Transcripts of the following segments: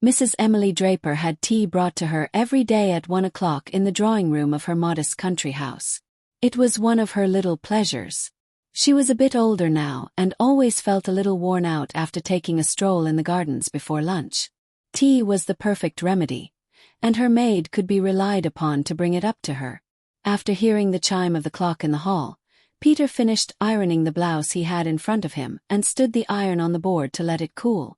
Mrs. Emily Draper had tea brought to her every day at 1 o'clock in the drawing room of her modest country house. It was one of her little pleasures. She was a bit older now and always felt a little worn out after taking a stroll in the gardens before lunch. Tea was the perfect remedy, and her maid could be relied upon to bring it up to her. After hearing the chime of the clock in the hall, Peter finished ironing the blouse he had in front of him and stood the iron on the board to let it cool.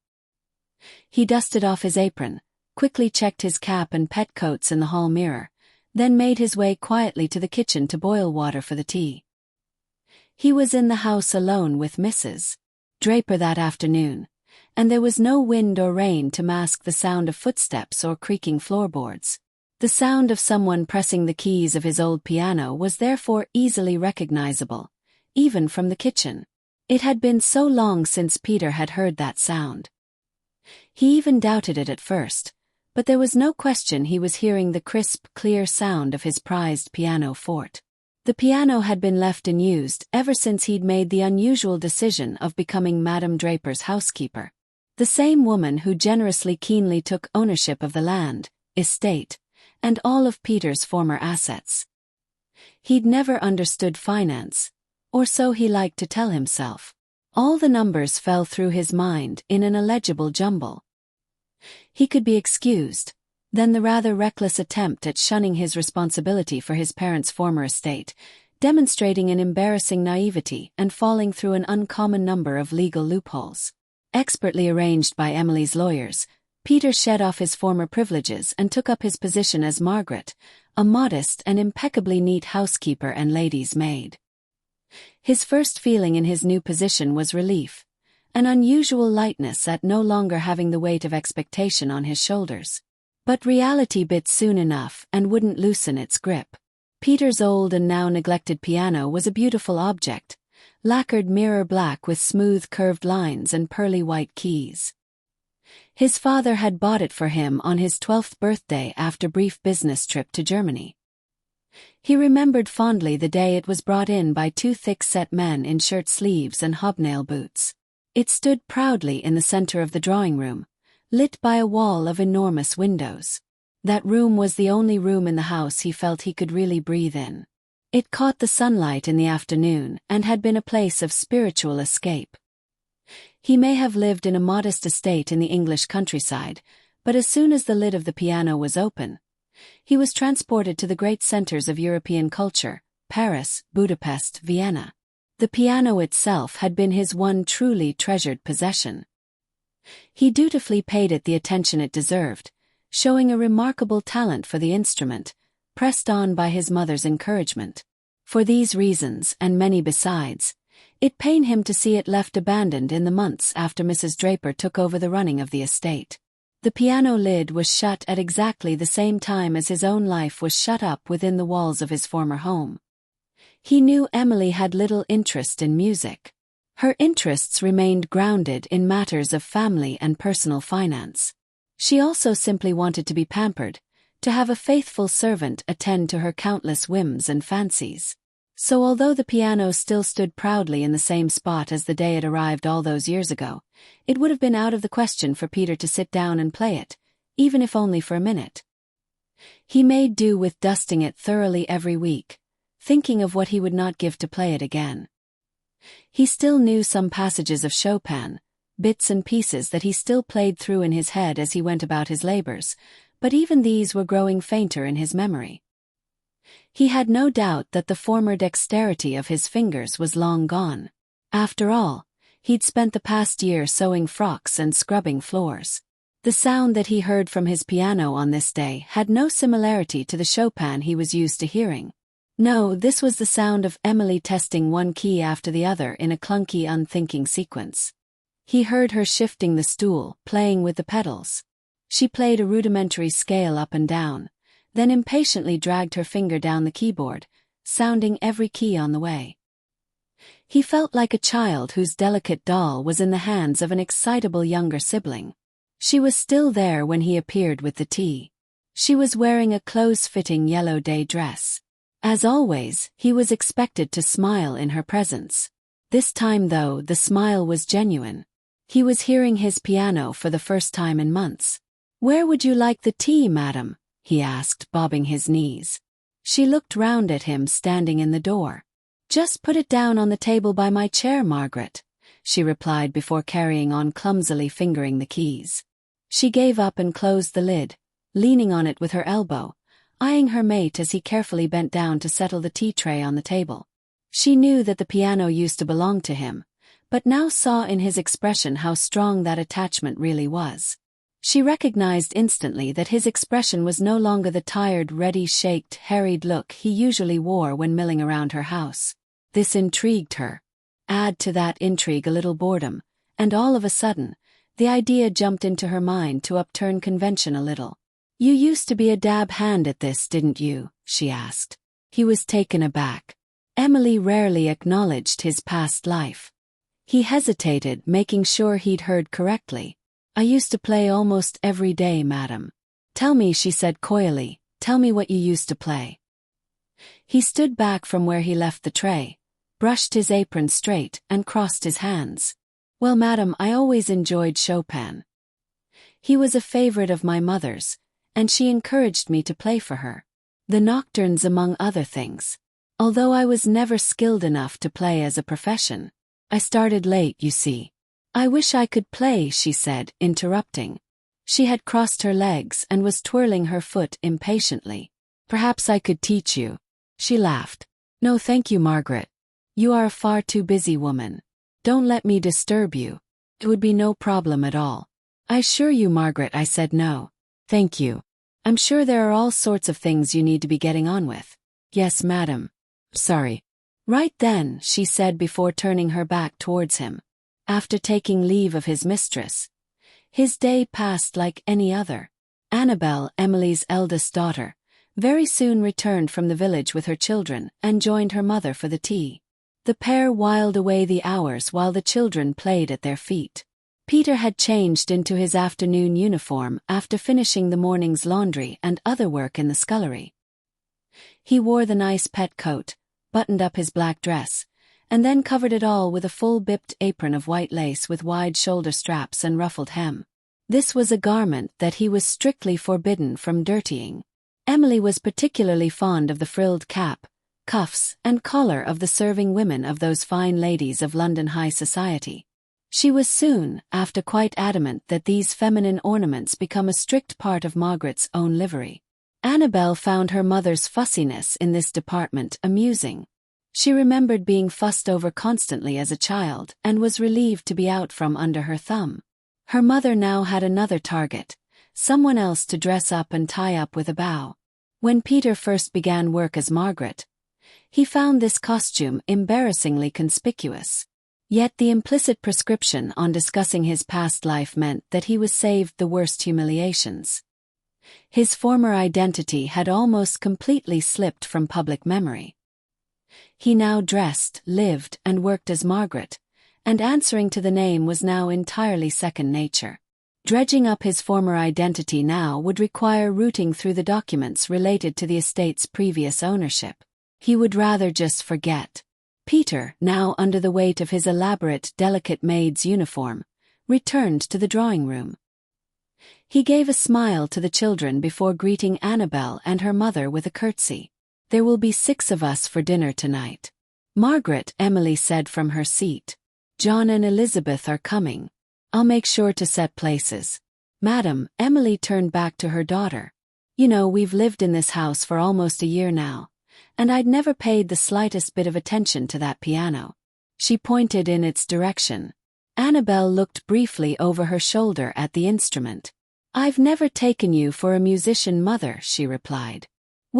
He dusted off his apron, quickly checked his cap and petticoats in the hall mirror, then made his way quietly to the kitchen to boil water for the tea. He was in the house alone with Mrs. Draper that afternoon, and there was no wind or rain to mask the sound of footsteps or creaking floorboards. The sound of someone pressing the keys of his old piano was therefore easily recognizable, even from the kitchen. It had been so long since Peter had heard that sound. He even doubted it at first, but there was no question he was hearing the crisp, clear sound of his prized pianoforte. The piano had been left unused ever since he'd made the unusual decision of becoming Madame Draper's housekeeper. The same woman who generously keenly took ownership of the land, estate, and all of Peter's former assets. He'd never understood finance, or so he liked to tell himself. All the numbers fell through his mind in an illegible jumble. He could be excused, then the rather reckless attempt at shunning his responsibility for his parents' former estate, demonstrating an embarrassing naivety and falling through an uncommon number of legal loopholes. Expertly arranged by Emily's lawyers, Peter shed off his former privileges and took up his position as Margaret, a modest and impeccably neat housekeeper and lady's maid. His first feeling in his new position was relief, an unusual lightness at no longer having the weight of expectation on his shoulders. But reality bit soon enough and wouldn't loosen its grip. Peter's old and now neglected piano was a beautiful object, lacquered mirror black with smooth curved lines and pearly white keys. His father had bought it for him on his 12th birthday after a brief business trip to Germany. He remembered fondly the day it was brought in by two thick-set men in shirt sleeves and hobnail boots. It stood proudly in the center of the drawing room, lit by a wall of enormous windows. That room was the only room in the house he felt he could really breathe in. It caught the sunlight in the afternoon and had been a place of spiritual escape. He may have lived in a modest estate in the English countryside, but as soon as the lid of the piano was open, he was transported to the great centers of European culture, Paris, Budapest, Vienna. The piano itself had been his one truly treasured possession. He dutifully paid it the attention it deserved, showing a remarkable talent for the instrument, pressed on by his mother's encouragement. For these reasons, and many besides, it pained him to see it left abandoned in the months after Mrs. Draper took over the running of the estate. The piano lid was shut at exactly the same time as his own life was shut up within the walls of his former home. He knew Emily had little interest in music. Her interests remained grounded in matters of family and personal finance. She also simply wanted to be pampered, to have a faithful servant attend to her countless whims and fancies. So although the piano still stood proudly in the same spot as the day it arrived all those years ago, it would have been out of the question for Peter to sit down and play it, even if only for a minute. He made do with dusting it thoroughly every week, thinking of what he would not give to play it again. He still knew some passages of Chopin, bits and pieces that he still played through in his head as he went about his labors, but even these were growing fainter in his memory. He had no doubt that the former dexterity of his fingers was long gone. After all, he'd spent the past year sewing frocks and scrubbing floors. The sound that he heard from his piano on this day had no similarity to the Chopin he was used to hearing. No, this was the sound of Emily testing one key after the other in a clunky, unthinking sequence. He heard her shifting the stool, playing with the pedals. She played a rudimentary scale up and down, then impatiently dragged her finger down the keyboard, sounding every key on the way. He felt like a child whose delicate doll was in the hands of an excitable younger sibling. She was still there when he appeared with the tea. She was wearing a close-fitting yellow day dress. As always, he was expected to smile in her presence. This time though, the smile was genuine. He was hearing his piano for the first time in months. "Where would you like the tea, madam?" he asked, bobbing his knees. She looked round at him standing in the door. "Just put it down on the table by my chair, Margaret," she replied before carrying on clumsily fingering the keys. She gave up and closed the lid, leaning on it with her elbow, eyeing her mate as he carefully bent down to settle the tea tray on the table. She knew that the piano used to belong to him, but now saw in his expression how strong that attachment really was. She recognized instantly that his expression was no longer the tired, ready-shaked, harried look he usually wore when milling around her house. This intrigued her. Add to that intrigue a little boredom, and all of a sudden, the idea jumped into her mind to upturn convention a little. "You used to be a dab hand at this, didn't you?" she asked. He was taken aback. Emily rarely acknowledged his past life. He hesitated, making sure he'd heard correctly. "I used to play almost every day, madam." "Tell me," she said coyly, "tell me what you used to play." He stood back from where he left the tray, brushed his apron straight, and crossed his hands. "Well, madam, I always enjoyed Chopin. He was a favorite of my mother's, and she encouraged me to play for her. The nocturnes among other things. Although I was never skilled enough to play as a profession. I started late, you see." "I wish I could play," she said, interrupting. She had crossed her legs and was twirling her foot impatiently. "Perhaps I could teach you." She laughed. "No, thank you, Margaret. You are a far too busy woman. Don't let me disturb you. It would be no problem at all." "I assure you, Margaret," I said, "no. Thank you. I'm sure there are all sorts of things you need to be getting on with." "Yes, madam. Sorry." "Right then," she said before turning her back towards him. After taking leave of his mistress, his day passed like any other. Annabel, Emily's eldest daughter, very soon returned from the village with her children and joined her mother for the tea. The pair whiled away the hours while the children played at their feet. Peter had changed into his afternoon uniform after finishing the morning's laundry and other work in the scullery. He wore the nice pet coat, buttoned up his black dress, and then covered it all with a full-bipped apron of white lace with wide shoulder straps and ruffled hem. This was a garment that he was strictly forbidden from dirtying. Emily was particularly fond of the frilled cap, cuffs, and collar of the serving women of those fine ladies of London high society. She was soon, after, quite adamant that these feminine ornaments become a strict part of Margaret's own livery. Annabel found her mother's fussiness in this department amusing. She remembered being fussed over constantly as a child and was relieved to be out from under her thumb. Her mother now had another target, someone else to dress up and tie up with a bow. When Peter first began work as Margaret, he found this costume embarrassingly conspicuous. Yet the implicit prescription on discussing his past life meant that he was saved the worst humiliations. His former identity had almost completely slipped from public memory. He now dressed, lived, and worked as Margaret, and answering to the name was now entirely second nature. Dredging up his former identity now would require rooting through the documents related to the estate's previous ownership. He would rather just forget. Peter, now under the weight of his elaborate, delicate maid's uniform, returned to the drawing room. He gave a smile to the children before greeting Annabel and her mother with a curtsy. "There will be 6 of us for dinner tonight." "Margaret," Emily said from her seat. "John and Elizabeth are coming. I'll make sure to set places." "Madam," Emily turned back to her daughter. "You know, we've lived in this house for almost a year now, and I'd never paid the slightest bit of attention to that piano." She pointed in its direction. Annabel looked briefly over her shoulder at the instrument. "I've never taken you for a musician, mother," she replied.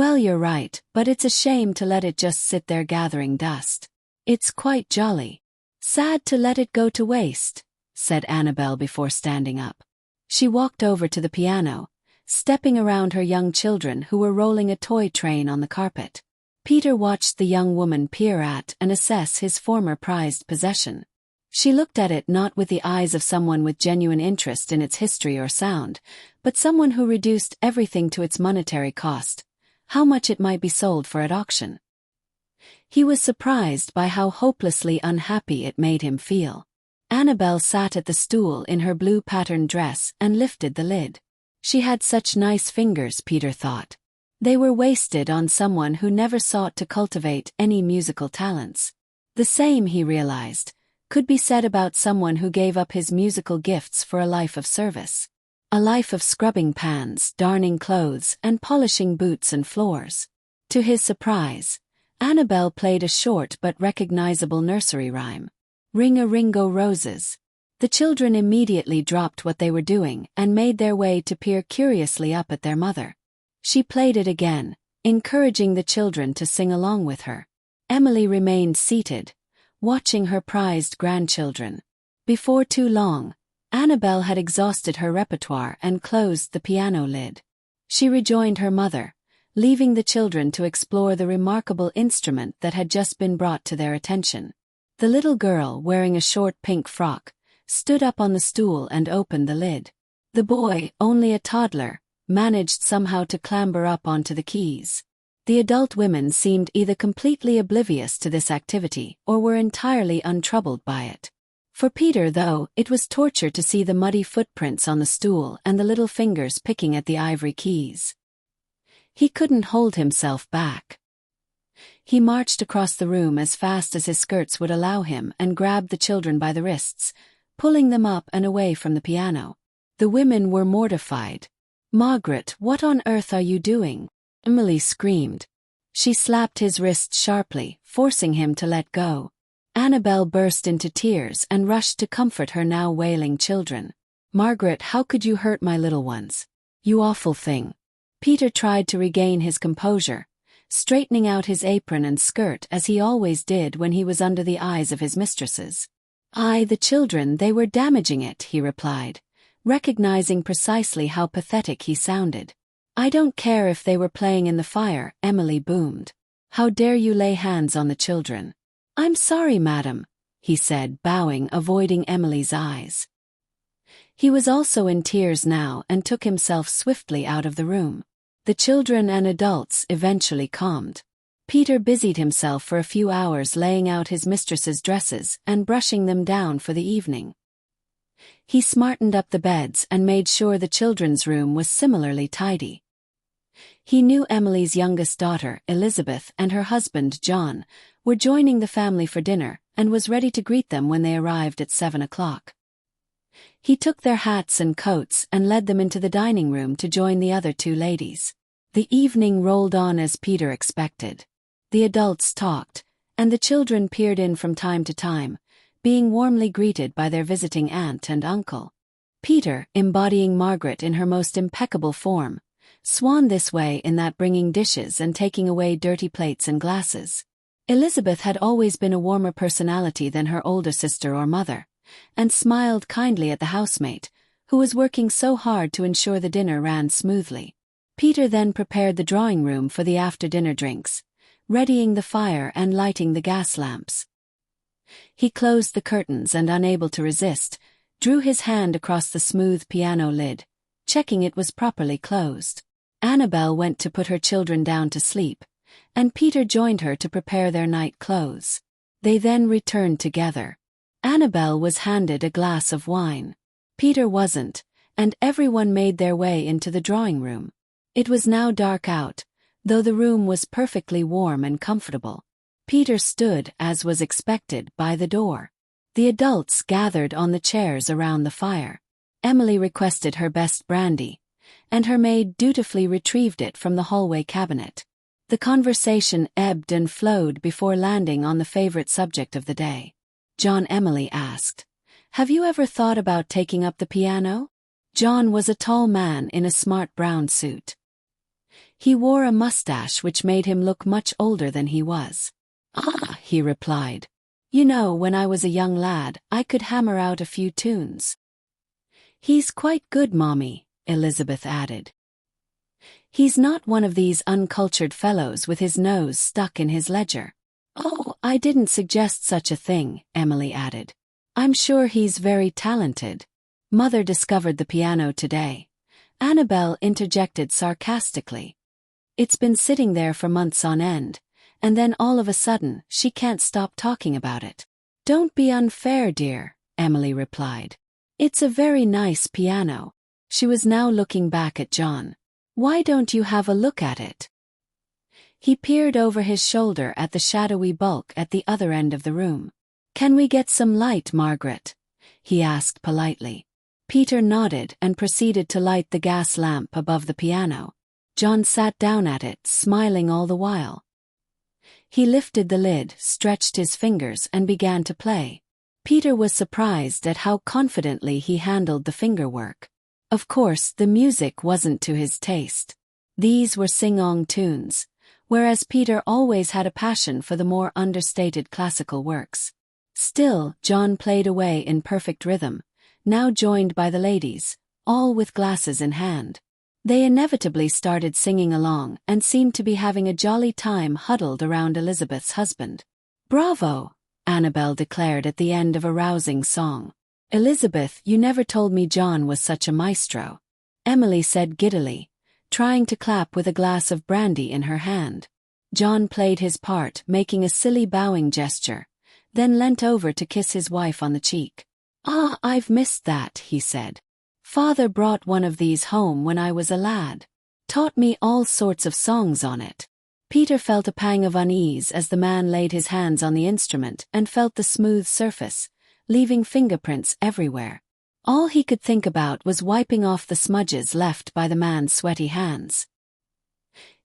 "Well, you're right, but it's a shame to let it just sit there gathering dust. It's quite jolly. Sad to let it go to waste," said Annabel before standing up. She walked over to the piano, stepping around her young children who were rolling a toy train on the carpet. Peter watched the young woman peer at and assess his former prized possession. She looked at it not with the eyes of someone with genuine interest in its history or sound, but someone who reduced everything to its monetary cost, how much it might be sold for at auction. He was surprised by how hopelessly unhappy it made him feel. Annabel sat at the stool in her blue patterned dress and lifted the lid. She had such nice fingers, Peter thought. They were wasted on someone who never sought to cultivate any musical talents. The same, he realized, could be said about someone who gave up his musical gifts for a life of service. A life of scrubbing pans, darning clothes, and polishing boots and floors. To his surprise, Annabel played a short but recognizable nursery rhyme. Ring-a-ringo roses. The children immediately dropped what they were doing and made their way to peer curiously up at their mother. She played it again, encouraging the children to sing along with her. Emily remained seated, watching her prized grandchildren. Before too long, Annabel had exhausted her repertoire and closed the piano lid. She rejoined her mother, leaving the children to explore the remarkable instrument that had just been brought to their attention. The little girl, wearing a short pink frock, stood up on the stool and opened the lid. The boy, only a toddler, managed somehow to clamber up onto the keys. The adult women seemed either completely oblivious to this activity or were entirely untroubled by it. For Peter, though, it was torture to see the muddy footprints on the stool and the little fingers picking at the ivory keys. He couldn't hold himself back. He marched across the room as fast as his skirts would allow him and grabbed the children by the wrists, pulling them up and away from the piano. The women were mortified. "Margaret, what on earth are you doing?" Emily screamed. She slapped his wrists sharply, forcing him to let go. Annabel burst into tears and rushed to comfort her now wailing children. "Margaret, how could you hurt my little ones? You awful thing." Peter tried to regain his composure, straightening out his apron and skirt as he always did when he was under the eyes of his mistresses. The children, they were damaging it," he replied, recognizing precisely how pathetic he sounded. "I don't care if they were playing in the fire," Emily boomed. "How dare you lay hands on the children?" "I'm sorry, madam," he said, bowing, avoiding Emily's eyes. He was also in tears now and took himself swiftly out of the room. The children and adults eventually calmed. Peter busied himself for a few hours laying out his mistress's dresses and brushing them down for the evening. He smartened up the beds and made sure the children's room was similarly tidy. He knew Emily's youngest daughter, Elizabeth, and her husband, John, were joining the family for dinner and was ready to greet them when they arrived at 7 o'clock. He took their hats and coats and led them into the dining room to join the other two ladies. The evening rolled on as Peter expected. The adults talked, and the children peered in from time to time, being warmly greeted by their visiting aunt and uncle. Peter, embodying Margaret in her most impeccable form, swanned this way in that, bringing dishes and taking away dirty plates and glasses. Elizabeth had always been a warmer personality than her older sister or mother, and smiled kindly at the housemate, who was working so hard to ensure the dinner ran smoothly. Peter then prepared the drawing room for the after-dinner drinks, readying the fire and lighting the gas lamps. He closed the curtains and, unable to resist, drew his hand across the smooth piano lid, checking it was properly closed. Annabel went to put her children down to sleep, and Peter joined her to prepare their night clothes. They then returned together. Annabel was handed a glass of wine. Peter wasn't, and everyone made their way into the drawing room. It was now dark out, though the room was perfectly warm and comfortable. Peter stood, as was expected, by the door. The adults gathered on the chairs around the fire. Emily requested her best brandy, and her maid dutifully retrieved it from the hallway cabinet. The conversation ebbed and flowed before landing on the favorite subject of the day. John, Emily asked, "Have you ever thought about taking up the piano?" John was a tall man in a smart brown suit. He wore a mustache which made him look much older than he was. He replied. "You know, when I was a young lad, I could hammer out a few tunes." "He's quite good, Mommy," Elizabeth added. "He's not one of these uncultured fellows with his nose stuck in his ledger." "Oh, I didn't suggest such a thing," Emily added. "I'm sure he's very talented. Mother discovered the piano today," Annabel interjected sarcastically. "It's been sitting there for months on end, and then all of a sudden, she can't stop talking about it." "Don't be unfair, dear," Emily replied. "It's a very nice piano." She was now looking back at John. "Why don't you have a look at it?" He peered over his shoulder at the shadowy bulk at the other end of the room. "Can we get some light, Margaret?" he asked politely. Peter nodded and proceeded to light the gas lamp above the piano. John sat down at it, smiling all the while. He lifted the lid, stretched his fingers and began to play. Peter was surprised at how confidently he handled the fingerwork. Of course, the music wasn't to his taste. These were sing-ong tunes, whereas Peter always had a passion for the more understated classical works. Still, John played away in perfect rhythm, now joined by the ladies, all with glasses in hand. They inevitably started singing along and seemed to be having a jolly time huddled around Elizabeth's husband. "Bravo!" Annabel declared at the end of a rousing song. "Elizabeth, you never told me John was such a maestro," Emily said giddily, trying to clap with a glass of brandy in her hand. John played his part, making a silly bowing gesture, then leant over to kiss his wife on the cheek. "Ah, I've missed that," he said. "Father brought one of these home when I was a lad. Taught me all sorts of songs on it." Peter felt a pang of unease as the man laid his hands on the instrument and felt the smooth surface, leaving fingerprints everywhere. All he could think about was wiping off the smudges left by the man's sweaty hands.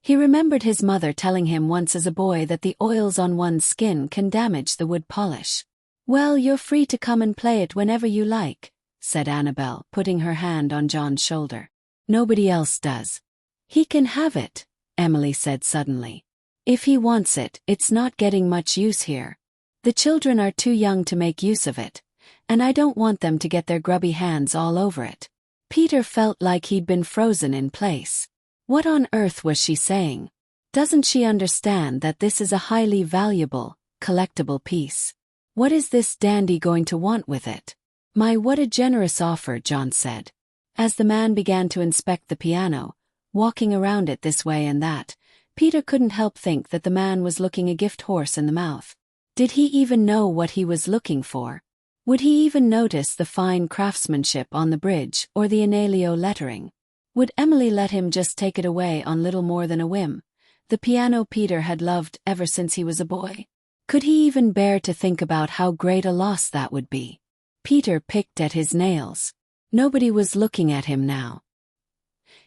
He remembered his mother telling him once as a boy that the oils on one's skin can damage the wood polish. "Well, you're free to come and play it whenever you like," said Annabel, putting her hand on John's shoulder. "Nobody else does." "He can have it," Emily said suddenly. "If he wants it, it's not getting much use here. The children are too young to make use of it, and I don't want them to get their grubby hands all over it." Peter felt like he'd been frozen in place. What on earth was she saying? Doesn't she understand that this is a highly valuable, collectible piece? What is this dandy going to want with it? "My, what a generous offer," John said. As the man began to inspect the piano, walking around it this way and that, Peter couldn't help think that the man was looking a gift horse in the mouth. Did he even know what he was looking for? Would he even notice the fine craftsmanship on the bridge or the inalio lettering? Would Emily let him just take it away on little more than a whim, the piano Peter had loved ever since he was a boy? Could he even bear to think about how great a loss that would be? Peter picked at his nails. Nobody was looking at him now.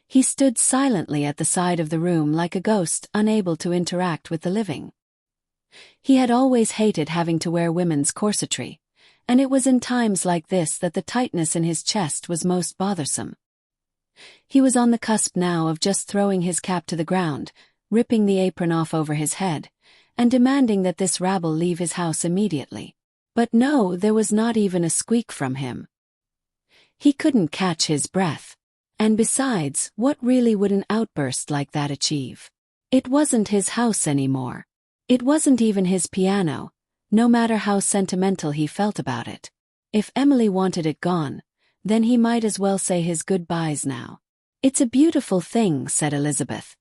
He stood silently at the side of the room like a ghost, unable to interact with the living. He had always hated having to wear women's corsetry, and it was in times like this that the tightness in his chest was most bothersome. He was on the cusp now of just throwing his cap to the ground, ripping the apron off over his head, and demanding that this rabble leave his house immediately. But no, there was not even a squeak from him. He couldn't catch his breath. And besides, what really would an outburst like that achieve? It wasn't his house anymore. It wasn't even his piano, no matter how sentimental he felt about it. If Emily wanted it gone, then he might as well say his goodbyes now. "It's a beautiful thing," said Elizabeth,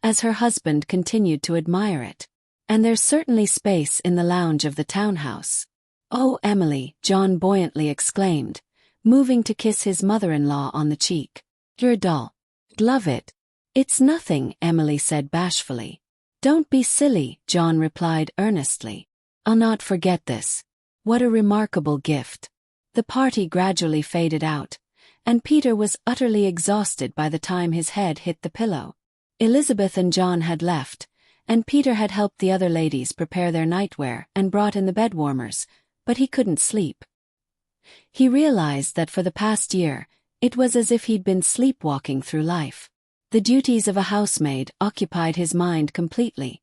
as her husband continued to admire it. "And there's certainly space in the lounge of the townhouse." "Oh, Emily," John buoyantly exclaimed, moving to kiss his mother-in-law on the cheek. "You're dull. Love it." "It's nothing," Emily said bashfully. "Don't be silly," John replied earnestly. "I'll not forget this. What a remarkable gift." The party gradually faded out, and Peter was utterly exhausted by the time his head hit the pillow. Elizabeth and John had left, and Peter had helped the other ladies prepare their nightwear and brought in the bed warmers, but he couldn't sleep. He realized that for the past year, it was as if he'd been sleepwalking through life. The duties of a housemaid occupied his mind completely,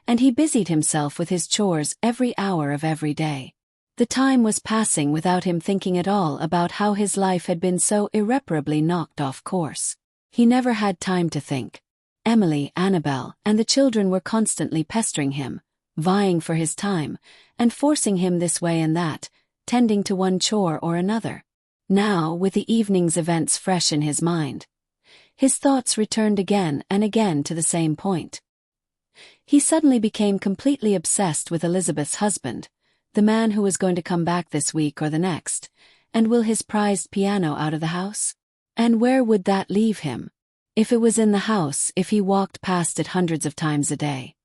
and he busied himself with his chores every hour of every day. The time was passing without him thinking at all about how his life had been so irreparably knocked off course. He never had time to think. Emily, Annabel, and the children were constantly pestering him, vying for his time, and forcing him this way and that, tending to one chore or another. Now, with the evening's events fresh in his mind, his thoughts returned again and again to the same point. He suddenly became completely obsessed with Elizabeth's husband, the man who was going to come back this week or the next, and will his prized piano out of the house? And where would that leave him? If it was in the house, if he walked past it hundreds of times a day.